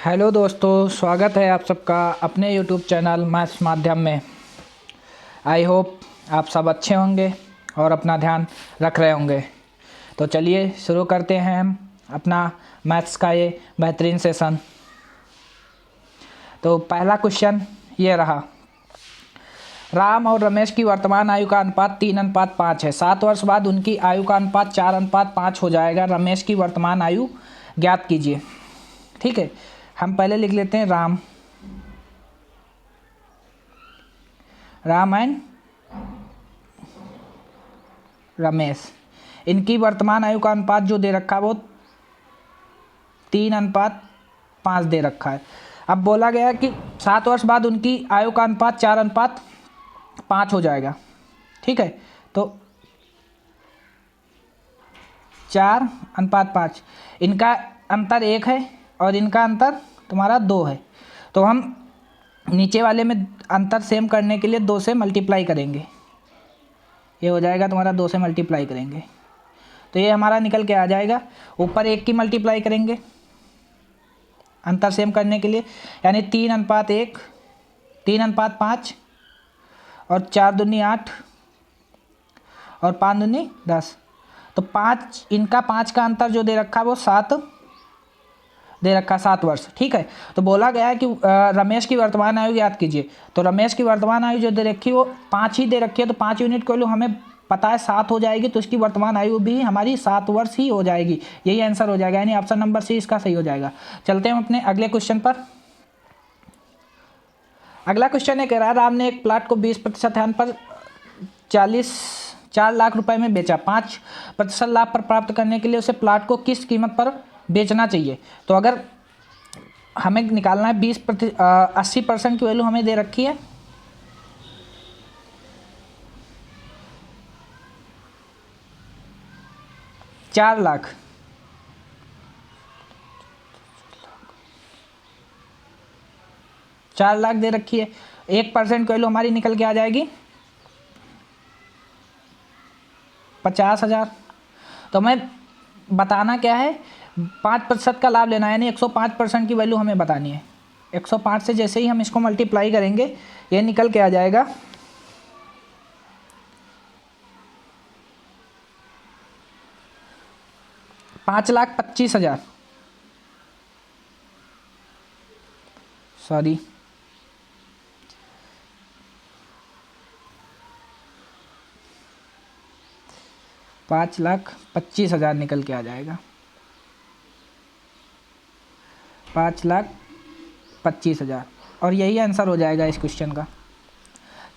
Hello दोस्तों, स्वागत है आप सबका अपने यूट्यूब चैनल मैथ्स माध्यम में। आई होप आप सब अच्छे होंगे और अपना ध्यान रख रहे होंगे। तो चलिए शुरू करते हैं हम अपना मैथ्स का ये बेहतरीन सेशन। तो पहला क्वेश्चन ये रहा, राम और रमेश की वर्तमान आयु का अनुपात 3:5 है। 7 वर्ष बाद उनकी आयु का अनुपात 4:5 हो जाएगा। रमेश की वर्तमान आयु ज्ञात कीजिए। ठीक है, हम पहले लिख लेते हैं राम एंड रमेश। इनकी वर्तमान आयु का अनुपात जो दे रखा है वो 3:5 दे रखा है। अब बोला गया है कि 7 वर्ष बाद उनकी आयु का अनुपात 4:5 हो जाएगा। ठीक है, तो 4:5, इनका अंतर 1 है और इनका अंतर तुम्हारा 2 है। तो हम नीचे वाले में अंतर सेम करने के लिए 2 से मल्टीप्लाई करेंगे। ये हो जाएगा तुम्हारा 2 से मल्टीप्लाई करेंगे तो ये हमारा निकल के आ जाएगा। ऊपर 1 की मल्टीप्लाई करेंगे अंतर सेम करने के लिए, यानी 3:1, 3:5 और 4 दूनी 8 और 5 दूनी 10। तो 5, इनका 5 का अंतर जो दे रखा है वो 7 दे रखा, 7 वर्ष। ठीक है, तो बोला गया है कि रमेश की वर्तमान आयु याद कीजिए। तो रमेश की वर्तमान आयु जो दे रखी है वो 5 ही दे रखी है। तो 5 यूनिट को लो, हमें पता है 7 हो जाएगी, तो इसकी वर्तमान आयु भी हमारी 7 वर्ष ही हो जाएगी। यही आंसर हो जाएगा, यानी ऑप्शन नंबर सी इसका सही हो जाएगा। चलते हैं अपने अगले क्वेश्चन पर। अगला क्वेश्चन ये कह रहा है, राम ने एक प्लाट को 20% ध्यान पर 4 लाख रुपए में बेचा। 5% लाभ पर प्राप्त करने के लिए उसे प्लाट को किस कीमत पर बेचना चाहिए? तो अगर हमें निकालना है 80% की वैल्यू हमें दे रखी है 4 लाख। दे रखी है। 1% की वैल्यू हमारी निकल के आ जाएगी 50,000। तो हमें बताना क्या है, 5% का लाभ लेना है, यानी 105% की वैल्यू हमें बतानी है। 105 से जैसे ही हम इसको मल्टीप्लाई करेंगे ये निकल के आ जाएगा 5,25,000। सॉरी, 5,25,000 निकल के आ जाएगा। 5,25,000 और यही आंसर हो जाएगा इस क्वेश्चन का।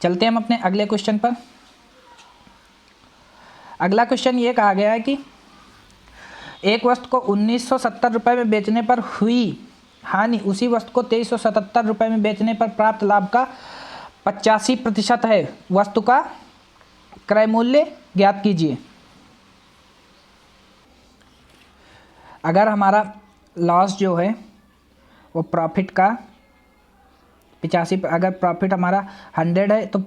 चलते हैं हम अपने अगले क्वेश्चन पर। अगला क्वेश्चन ये कहा गया है कि एक वस्तु को 1970 रुपये में बेचने पर हुई हानि उसी वस्तु को 2377 रुपये में बेचने पर प्राप्त लाभ का 85% है। वस्तु का क्रय मूल्य ज्ञात कीजिए। अगर हमारा लॉस जो है वो प्रॉफिट का 85, अगर प्रॉफिट हमारा 100 है तो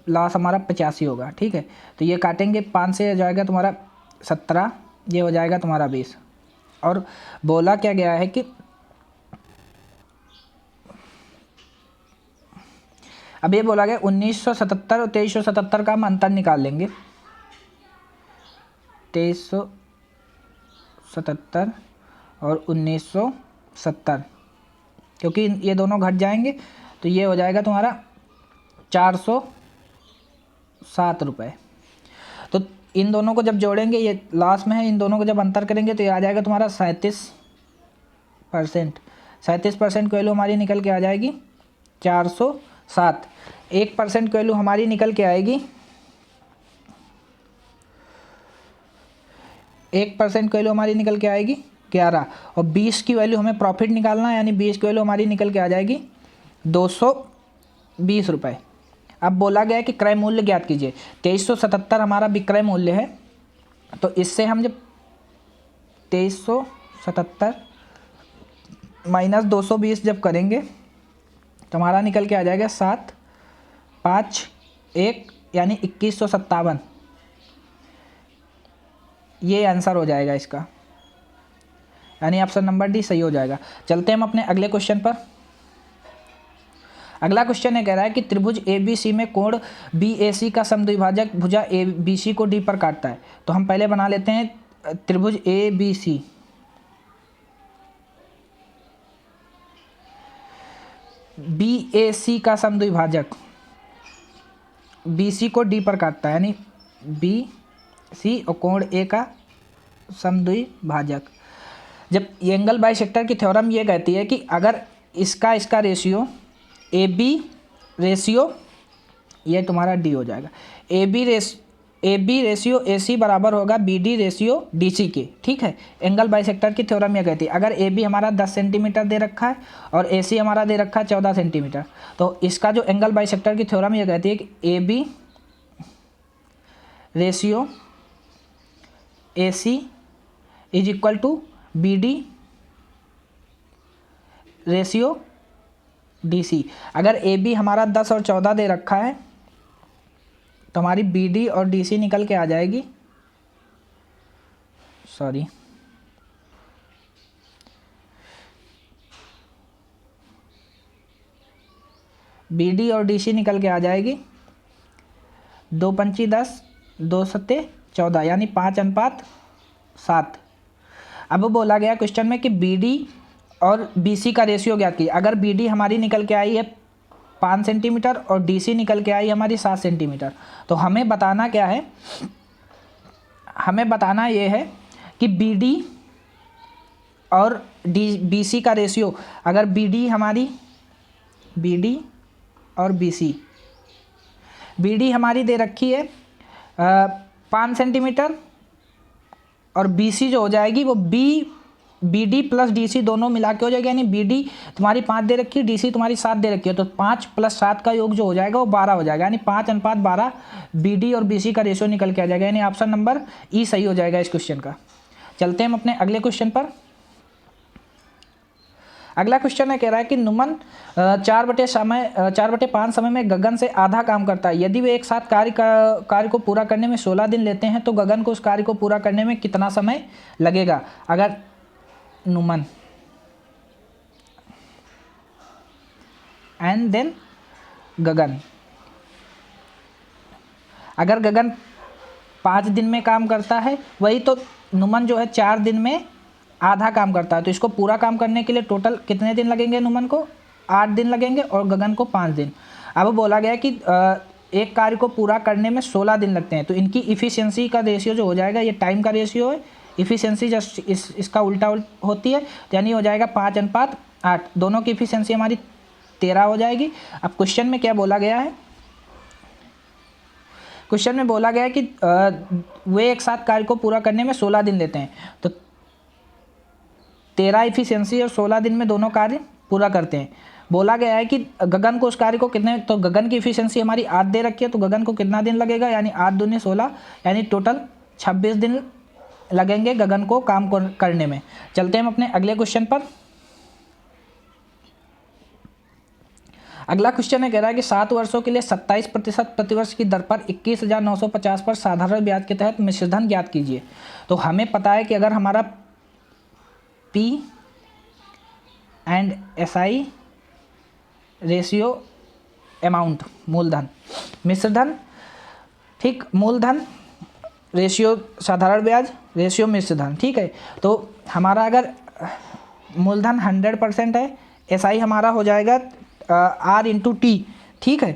लॉस हमारा 85 होगा। ठीक है, तो ये काटेंगे 5 से हो जाएगा तुम्हारा 17, ये हो जाएगा तुम्हारा 20। और बोला क्या गया है कि अब ये बोला गया 1977 और 2377 का हम अंतर निकाल लेंगे। 2377 और 1970, क्योंकि ये दोनों घट जाएंगे तो ये हो जाएगा तुम्हारा 407 रुपये। तो इन दोनों को जब जोड़ेंगे, ये लास्ट में है, इन दोनों को जब अंतर करेंगे तो ये आ जाएगा तुम्हारा 37%। 37% की वैल्यू हमारी निकल के आ जाएगी 407। 1% की वैल्यू हमारी निकल के आएगी 1% की वैल्यू हमारी निकल के आएगी 11। और 20 की वैल्यू हमें प्रॉफिट निकालना है, यानी 20 की वैल्यू हमारी निकल के आ जाएगी 220 रुपये। अब बोला गया है कि क्रय मूल्य ज्ञात कीजिए। 2377 हमारा विक्रय मूल्य है, तो इससे हम जब 2377 माइनस 220 जब करेंगे तो हमारा निकल के आ जाएगा 751, यानी 2157। ये आंसर हो जाएगा इसका। यानी ऑप्शन नंबर डी सही हो जाएगा। चलते हैं हम अपने अगले क्वेश्चन पर। अगला क्वेश्चन ये कह रहा है कि त्रिभुज ए बी सी में कोण बी ए सी का समद्विभाजक भुजा ए बी सी को डी पर काटता है। तो हम पहले बना लेते हैं त्रिभुज ए बी सी। बी ए सी का समद्विभाजक बी सी को डी पर काटता है, यानी बी सी और कोण ए का समद्विभाजक। जब एंगल बाइसेक्टर की थ्योरम ये कहती है कि अगर इसका रेशियो ए बी रेशियो, ये तुम्हारा डी हो जाएगा, ए बी रेशियो ए सी बराबर होगा B D ratio D C के। ठीक है, एंगल बाइसेक्टर की थ्योरम ये कहती है अगर ए बी हमारा 10 सेंटीमीटर दे रखा है और ए सी हमारा दे रखा है 14 सेंटीमीटर, तो इसका जो एंगल बाइसेक्टर की थ्योरम ये कहती है कि A B ratio A C is equal to B D ratio D C. अगर ए बी हमारा 10 और 14 दे रखा है तो हमारी बी डी और डी सी निकल के आ जाएगी, सॉरी बी डी और डी सी निकल के आ जाएगी 2 पंची 10, 2 सत्ते 14, यानी 5:7। अब बोला गया क्वेश्चन में कि बी डी और बी सी का रेशियो ज्ञात कीजिए। अगर बी डी हमारी निकल के आई है 5 सेंटीमीटर और डी सी निकल के आई हमारी 7 सेंटीमीटर, तो हमें बताना क्या है, हमें बताना ये है कि बी डी और बी सी का रेशियो, अगर बी डी हमारी बी डी और बी डी हमारी दे रखी है 5 सेंटीमीटर और बी सी जो हो जाएगी वो B D plus D C दोनों मिला के हो जाएगी, यानी बी डी तुम्हारी 5 दे रखी है, डी सी तुम्हारी 7 दे रखी है, तो 5 + 7 का योग जो हो जाएगा वो 12 हो जाएगा, यानी 5:12 बी डी और बी सी का रेशियो निकल के आ जाएगा, यानी ऑप्शन नंबर ई सही हो जाएगा इस क्वेश्चन का। चलते हैं हम अपने अगले क्वेश्चन पर। अगला क्वेश्चन है कह रहा है कि नुमन 4/5 समय में गगन से आधा काम करता है। यदि वे एक साथ कार्य को पूरा करने में 16 दिन लेते हैं तो गगन को उस कार्य को पूरा करने में कितना समय लगेगा। अगर नुमन एंड देन गगन, अगर गगन 5 दिन में काम करता है, वही तो नुमन जो है 4 दिन में आधा काम करता है, तो इसको पूरा काम करने के लिए टोटल कितने दिन लगेंगे, नुमन को 8 दिन लगेंगे और गगन को 5 दिन। अब बोला गया कि एक कार्य को पूरा करने में 16 दिन लगते हैं, तो इनकी इफ़िशियंसी का रेशियो जो हो जाएगा, ये टाइम का रेशियो है, इफ़िशियंसी जस्ट इसका उल्टा होती है, यानी हो जाएगा 5:8, दोनों की इफ़िशियंसी हमारी 13 हो जाएगी। अब क्वेश्चन में क्या बोला गया है, क्वेश्चन में बोला गया है कि वे एक साथ कार्य को पूरा करने में 16 दिन लेते हैं, तो 13 इफ़िशियंसी और 16 दिन में दोनों कार्य पूरा करते हैं। बोला गया है कि गगन को उस कार्य को कितने, तो गगन की इफ़िशियंसी हमारी 8 दे रखी है, तो गगन को कितना दिन लगेगा, यानी 8 दूनी 16, यानी टोटल 26 दिन लगेंगे गगन को काम करने में। चलते हैं हम अपने अगले क्वेश्चन पर। अगला क्वेश्चन है कह रहा है कि 7 वर्षों के लिए 27% प्रतिवर्ष की दर पर 21,950 पर साधारण ब्याज के तहत मिश्रधन ज्ञात कीजिए। तो हमें पता है कि अगर हमारा P and S I ratio amount, मूलधन मिश्रधन, ठीक, मूलधन रेशियो साधारण ब्याज रेशियो मिश्रधन, ठीक है। तो हमारा अगर मूलधन 100% है, एस आई हमारा हो जाएगा आर इंटू टी, ठीक है।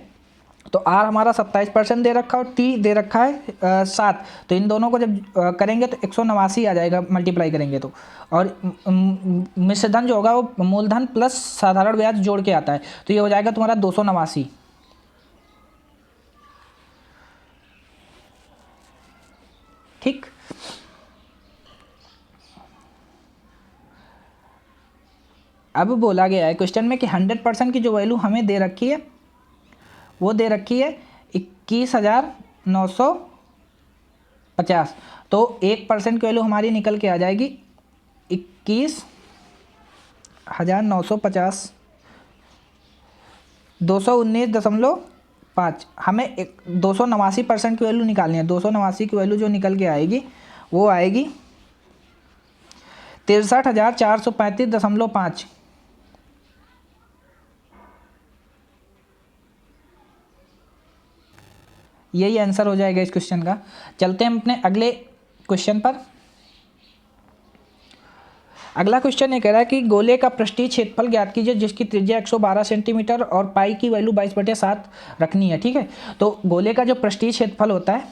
तो आर हमारा 27% दे रखा है और टी दे रखा है 7, तो इन दोनों को जब करेंगे तो 189 आ जाएगा, मल्टीप्लाई करेंगे तो। और मिश्रधन जो होगा वो मूलधन प्लस साधारण ब्याज जोड़ के आता है, तो ये हो जाएगा तुम्हारा 289, ठीक। अब बोला गया है क्वेश्चन में कि 100% की जो वैल्यू हमें दे रखी है वो दे रखी है 21,950, तो 1% की वैल्यू हमारी निकल के आ जाएगी 21,950, 219.5। हमें 289% की वैल्यू निकालनी है, 289 की वैल्यू जो निकल के आएगी वो आएगी 63,435.5। यही आंसर हो जाएगा इस क्वेश्चन का। चलते हैं हम अपने अगले क्वेश्चन पर। अगला क्वेश्चन ये कह रहा है कि गोले का पृष्ठीय क्षेत्रफल ज्ञात कीजिए जिसकी त्रिज्या 112 सेंटीमीटर और पाई की वैल्यू 22/7 रखनी है। ठीक है, तो गोले का जो पृष्ठीय क्षेत्रफल होता है,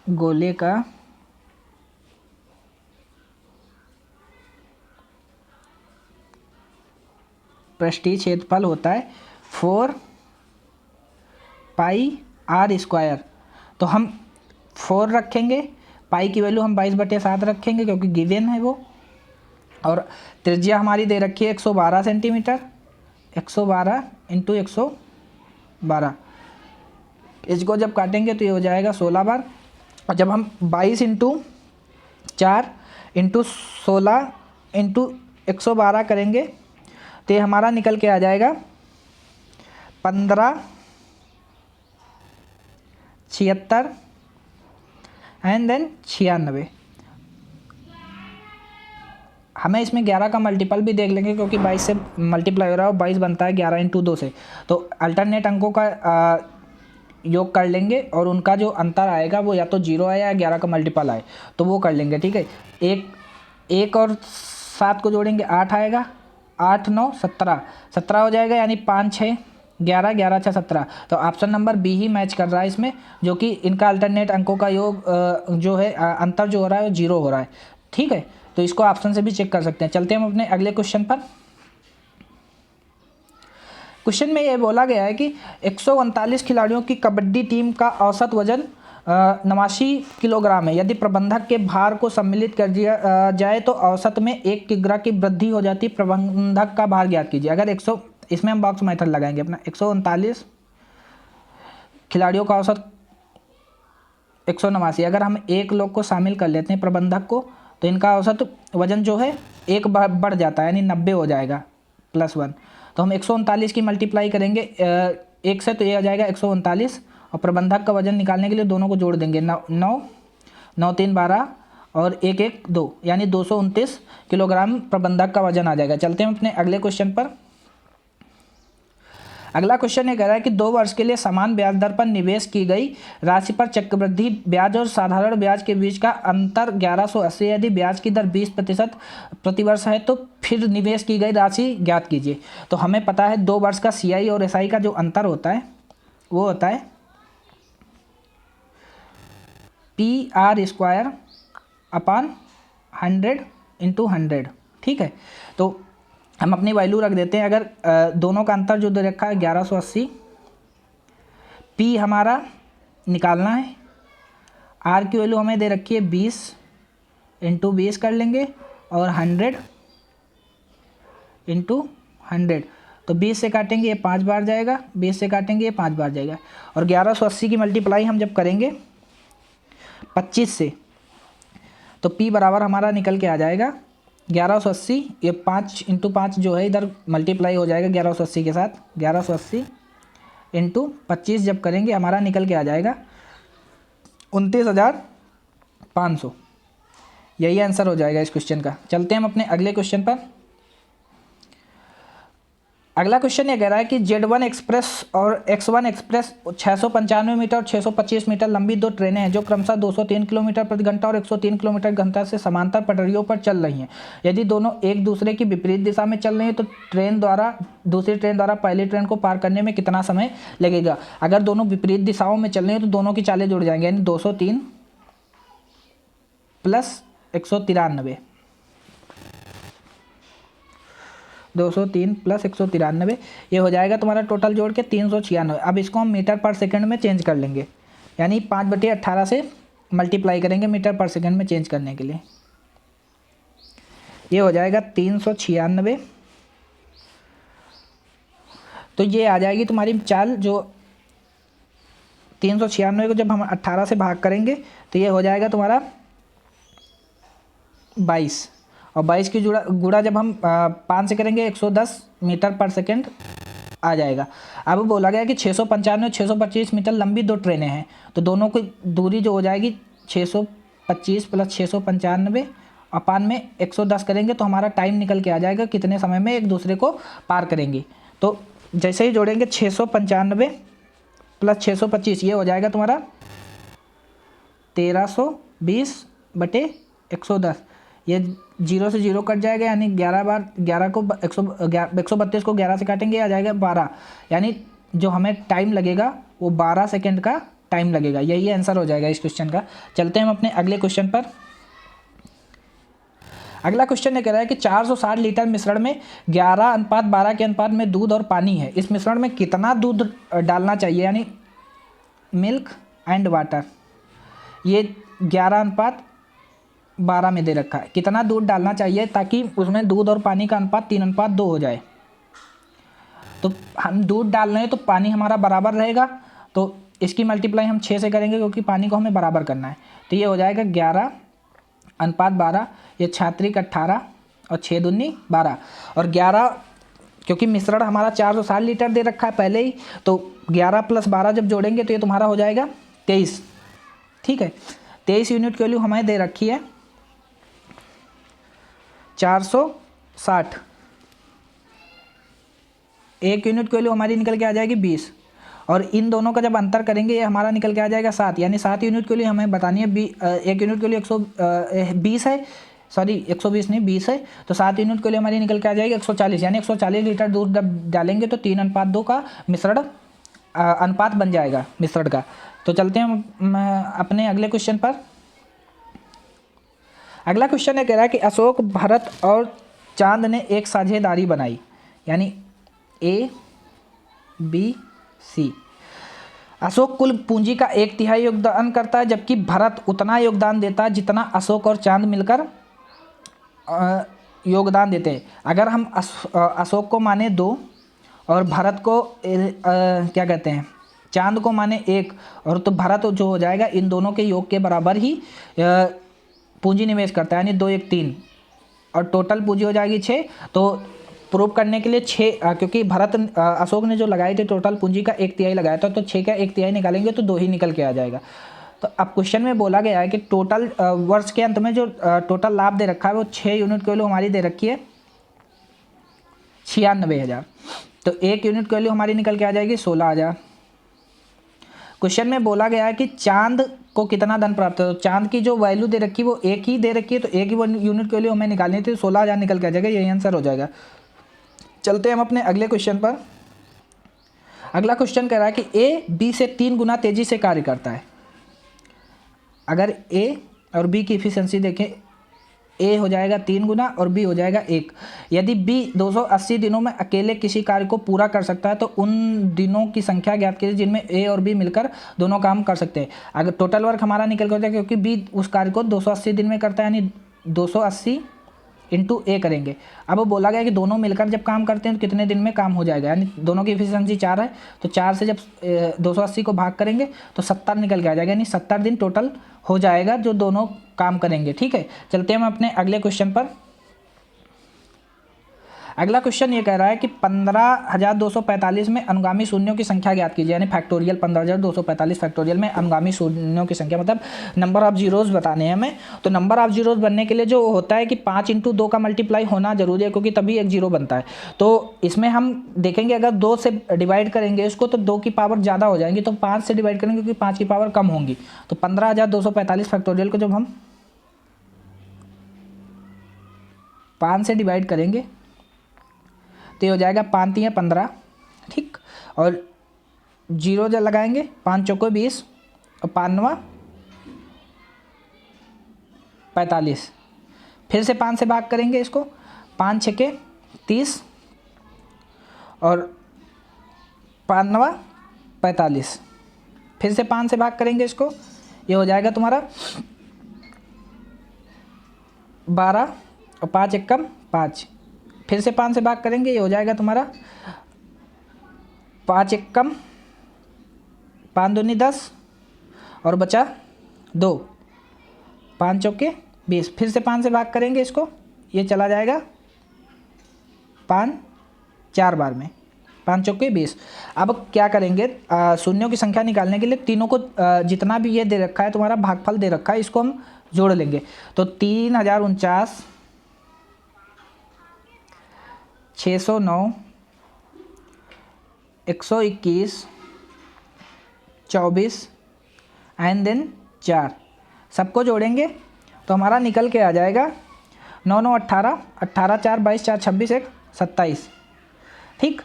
गोले का पृष्ठीय क्षेत्रफल होता है 4 पाई आर स्क्वायर। तो हम 4 रखेंगे, पाई की वैल्यू हम 22/7 रखेंगे क्योंकि गिवन है वो, और त्रिज्या हमारी दे रखी है 112 सेंटीमीटर। 112 इंटू 112, इसको जब काटेंगे तो ये हो जाएगा 16 बार। और जब हम 22 इंटू 4 इंटू 16 इंटू 112 करेंगे तो ये हमारा निकल के आ जाएगा 1576 एंड देन 96। हमें इसमें 11 का मल्टीपल भी देख लेंगे क्योंकि 22 से मल्टीप्लाई हो रहा है और 22 बनता है 11 इंटू 2 से। तो अल्टरनेट अंकों का योग कर लेंगे और उनका जो अंतर आएगा वो या तो 0 आए या 11 का मल्टीपल आए, तो वो कर लेंगे। ठीक है, एक और 7 को जोड़ेंगे 8 आएगा, 8 9 17 17 हो जाएगा, यानी 5 6 11 11 6 17। तो ऑप्शन नंबर बी ही मैच कर रहा है इसमें, जो कि इनका अल्टरनेट अंकों का योग जो है अंतर जो हो रहा है वो 0 हो रहा है। ठीक है, तो इसको ऑप्शन से भी चेक कर सकते हैं। चलते हैं हम अपने अगले क्वेश्चन पर। क्वेश्चन में ये बोला गया है कि 139 खिलाड़ियों की कबड्डी टीम का औसत वजन 89 किलोग्राम है। यदि प्रबंधक के भार को सम्मिलित कर दिया जाए तो औसत में 1 किग्रा की वृद्धि हो जाती। प्रबंधक का भार ज्ञात कीजिए। अगर 100, इसमें हम बॉक्स मेथड लगाएंगे अपना। 139 खिलाड़ियों का औसत 189, अगर हम एक लोग को शामिल कर लेते हैं प्रबंधक को, तो इनका औसत वजन जो है 1 बढ़ जाता है, यानी 90 हो जाएगा +1। तो हम 139 की मल्टीप्लाई करेंगे 1 से, तो ये आ जाएगा 139, और प्रबंधक का वजन निकालने के लिए दोनों को जोड़ देंगे। 9 9 3 12 और 1 1 2, यानी 229 किलोग्राम प्रबंधक का वजन आ जाएगा। चलते हैं अपने अगले क्वेश्चन पर। अगला क्वेश्चन ये कह रहा है कि 2 वर्ष के लिए समान ब्याज दर पर निवेश की गई राशि पर चक्रवृद्धि ब्याज और साधारण ब्याज के बीच का अंतर 1180। यदि ब्याज की दर 20% प्रतिवर्ष है तो फिर निवेश की गई राशि ज्ञात कीजिए। तो हमें पता है 2 वर्ष का CI और SI का जो अंतर होता है वो होता है PR² अपॉन 100 इंटू 100। ठीक है, तो हम अपनी वैल्यू रख देते हैं। अगर दोनों का अंतर जो दे रखा है 1180, P हमारा निकालना है, R की वैल्यू हमें दे रखी है 20 इंटू 20 कर लेंगे, और 100 इंटू 100। तो 20 से काटेंगे ये 5 बार जाएगा, 20 से काटेंगे ये 5 बार जाएगा, और 1180 की मल्टीप्लाई हम जब करेंगे 25 से, तो P बराबर हमारा निकल के आ जाएगा 1180। ये 5 इंटू 5 जो है इधर मल्टीप्लाई हो जाएगा 1180 के साथ। 1180 इंटू 25 जब करेंगे हमारा निकल के आ जाएगा 29,500। यही आंसर हो जाएगा इस क्वेश्चन का। चलते हैं हम अपने अगले क्वेश्चन पर। अगला क्वेश्चन ये कह रहा है कि Z1 एक्सप्रेस और X1 एक्सप्रेस 695 मीटर और 625 मीटर लंबी 2 ट्रेनें हैं जो क्रमशः 203 किलोमीटर प्रति घंटा और 103 किलोमीटर घंटा से समांतर पटरियों पर चल रही हैं। यदि दोनों एक दूसरे की विपरीत दिशा में चल रही हैं तो दूसरी ट्रेन द्वारा पहली ट्रेन को पार करने में कितना समय लगेगा। अगर दोनों विपरीत दिशाओं में चल रही हैं तो दोनों की चालें जुड़ जाएंगी, यानी 203 प्लस 193, 203 प्लस 193, ये हो जाएगा तुम्हारा टोटल जोड़ के 396। अब इसको हम मीटर पर सेकंड में चेंज कर लेंगे, यानी 5/18 से मल्टीप्लाई करेंगे मीटर पर सेकंड में चेंज करने के लिए। ये हो जाएगा 396। तो ये आ जाएगी तुम्हारी चाल, जो 396 को जब हम 18 से भाग करेंगे तो ये हो जाएगा तुम्हारा 22, और 22 की गुणा जब हम 5 से करेंगे 110 मीटर पर सेकंड आ जाएगा। अब बोला गया कि 695 और 625 मीटर लंबी दो ट्रेनें हैं, तो दोनों की दूरी जो हो जाएगी 625 प्लस 695 अपान में 110 करेंगे तो हमारा टाइम निकल के आ जाएगा कितने समय में एक दूसरे को पार करेंगी। तो जैसे ही जोड़ेंगे 695 प्लस 625 ये हो जाएगा तुम्हारा 1320/110। ये 0 से 0 कट जाएगा, यानी 11 बार 11 को 132 को 11 से काटेंगे आ जाएगा 12, यानी जो हमें टाइम लगेगा वो 12 सेकेंड का टाइम लगेगा। यही आंसर हो जाएगा इस क्वेश्चन का। चलते हैं हम अपने अगले क्वेश्चन पर। अगला क्वेश्चन ये कह रहा है कि 460 लीटर मिश्रण में 11:12 के अनुपात में दूध और पानी है। इस मिश्रण में कितना दूध डालना चाहिए, यानी मिल्क एंड वाटर। ये 11:12 में दे रखा है, कितना दूध डालना चाहिए ताकि उसमें दूध और पानी का अनुपात 3:2 हो जाए। तो हम दूध डाल रहे हैं तो पानी हमारा बराबर रहेगा, तो इसकी मल्टीप्लाई हम 6 से करेंगे क्योंकि पानी को हमें बराबर करना है। तो ये हो जाएगा 11:12, ये 6 18 और 6 दूनी 12 और 11, क्योंकि मिश्रण हमारा 460 लीटर दे रखा है पहले ही, तो 11 + 12 जब जोड़ेंगे तो ये तुम्हारा हो जाएगा 23। ठीक है, 23 यूनिट की वैल्यू हमें दे रखी है 460। 1 यूनिट की वैल्यू हमारी निकल के आ जाएगी 20, और इन दोनों का जब अंतर करेंगे ये हमारा निकल के आ जाएगा 7, यानी 7 यूनिट के लिए हमें बतानी है 1 यूनिट के लिए 120 है, सॉरी 120 नहीं 20 है, तो 7 यूनिट के लिए हमारी निकल के आ जाएगी 140, यानी 140 लीटर दूध जब डालेंगे तो 3:2 का मिश्रण अनुपात बन जाएगा मिश्रण का। तो चलते हैं हम अपने अगले क्वेश्चन पर। अगला क्वेश्चन ये कह रहा है कि अशोक, भरत और चांद ने एक साझेदारी बनाई, यानी ABC। अशोक कुल पूंजी का 1/3 योगदान करता है, जबकि भरत उतना योगदान देता है जितना अशोक और चांद मिलकर योगदान देते हैं। अगर हम अशोक को माने 2 और भरत को क्या कहते हैं चांद को माने 1, और तो भरत जो हो जाएगा इन दोनों के योग के बराबर ही पूंजी निवेश करता है, यानी 2 1 3, और टोटल पूंजी हो जाएगी 6। तो प्रूव करने के लिए 6, क्योंकि भरत अशोक ने जो लगाई थी टोटल पूंजी का 1/3 लगाया था, तो 6 का 1/3 निकालेंगे तो 2 ही निकल के आ जाएगा। तो अब क्वेश्चन में बोला गया है कि टोटल वर्ष के अंत में जो टोटल लाभ दे रखा है वो 6 यूनिट की वैल्यू हमारी दे रखी है 96,000, तो 1 यूनिट की वैल्यू हमारी निकल के आ जाएगी 16,000। क्वेश्चन में बोला गया है कि चांद को कितना धन प्राप्त है, तो चांद की जो वैल्यू दे रखी है वो 1 ही दे रखी है, तो 1 ही यूनिट की वैल्यू हमें निकालनी थी, 16,000 निकल के आ जाएगा, यही आंसर हो जाएगा। चलते हैं हम अपने अगले क्वेश्चन पर। अगला क्वेश्चन कह रहा है कि A B से 3 गुना तेजी से कार्य करता है। अगर A और B की इफिशिएंसी देखें, A हो जाएगा 3 गुना और B हो जाएगा 1। यदि B 280 दिनों में अकेले किसी कार्य को पूरा कर सकता है तो उन दिनों की संख्या ज्ञात कीजिए जिनमें A और B मिलकर दोनों काम कर सकते हैं। अगर टोटल वर्क हमारा निकल कर जाएगा, क्योंकि B उस कार्य को 280 दिन में करता है, यानी 280 × A करेंगे। अब वो बोला गया कि दोनों मिलकर जब काम करते हैं तो कितने दिन में काम हो जाएगा, यानी दोनों की एफिशिएंसी 4 है, तो 4 से जब 280 को भाग करेंगे तो 70 निकल के आ जाएगा, यानी 70 दिन टोटल हो जाएगा जो दोनों काम करेंगे। ठीक है, चलते हैं हम अपने अगले क्वेश्चन पर। अगला क्वेश्चन ये कह रहा है कि 15,245 में अनुगामी शून्यों की संख्या ज्ञात कीजिए, यानी फैक्टोरियल 15,245 फैक्टोरियल में अनुगामी शून्यों की संख्या, मतलब नंबर ऑफ जीरोज़ बताने हैं हमें। तो नंबर ऑफ जीरोज़ बनने के लिए जो होता है कि 5 × 2 का मल्टीप्लाई होना जरूरी है, क्योंकि तभी एक जीरो बनता है। तो इसमें हम देखेंगे अगर 2 से डिवाइड करेंगे इसको तो 2 की पावर ज़्यादा हो जाएंगी, तो 5 से डिवाइड करेंगे क्योंकि 5 की पावर कम होंगी। तो 15,245 फैक्टोरियल को जब हम 5 से डिवाइड करेंगे तो ये हो जाएगा 5 × 3 = 15, ठीक, और 0 जब लगाएंगे 5 × 4 = 20 और 5 × 9 = 45। फिर से 5 से भाग करेंगे इसको, 5 × 6 = 30 और 5 × 9 = 45। फिर से 5 से भाग करेंगे इसको, ये हो जाएगा तुम्हारा 12 और 5 × 1 = 5। फिर से 5 से भाग करेंगे, ये हो जाएगा तुम्हारा 5 × 1 = 5 दूनी 10 और बचा 2, 5 × 4 = 20। फिर से 5 से भाग करेंगे इसको, ये चला जाएगा 5 4 बार में, 5 चौके 20। अब क्या करेंगे, शून्यों की संख्या निकालने के लिए तीनों को जितना भी ये दे रखा है तुम्हारा भागफल दे रखा है इसको हम जोड़ लेंगे। तो 3049, 609, 121, 24 एंड देन 4 सबको जोड़ेंगे तो हमारा निकल के आ जाएगा 9 9 18, 18 4 22, 4 26, 1 27। ठीक,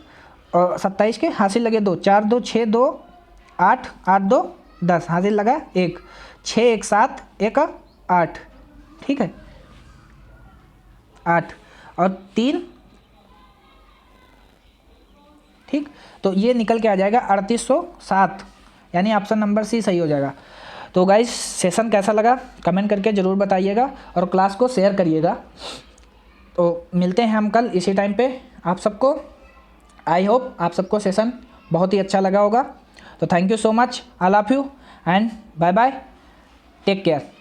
और 27 के हासिल लगे 2, 4 2 6 2 8, 8 2 10, हासिल लगा 1, 6 1 7, 1 8। ठीक है, 8 और 3। ठीक, तो ये निकल के आ जाएगा 3807, यानी ऑप्शन नंबर सी सही हो जाएगा। तो गाइस सेशन कैसा लगा कमेंट करके ज़रूर बताइएगा और क्लास को शेयर करिएगा। तो मिलते हैं हम कल इसी टाइम पे आप सबको। आई होप आप सबको सेशन बहुत ही अच्छा लगा होगा। तो thank you so much, I love you and bye bye, take care.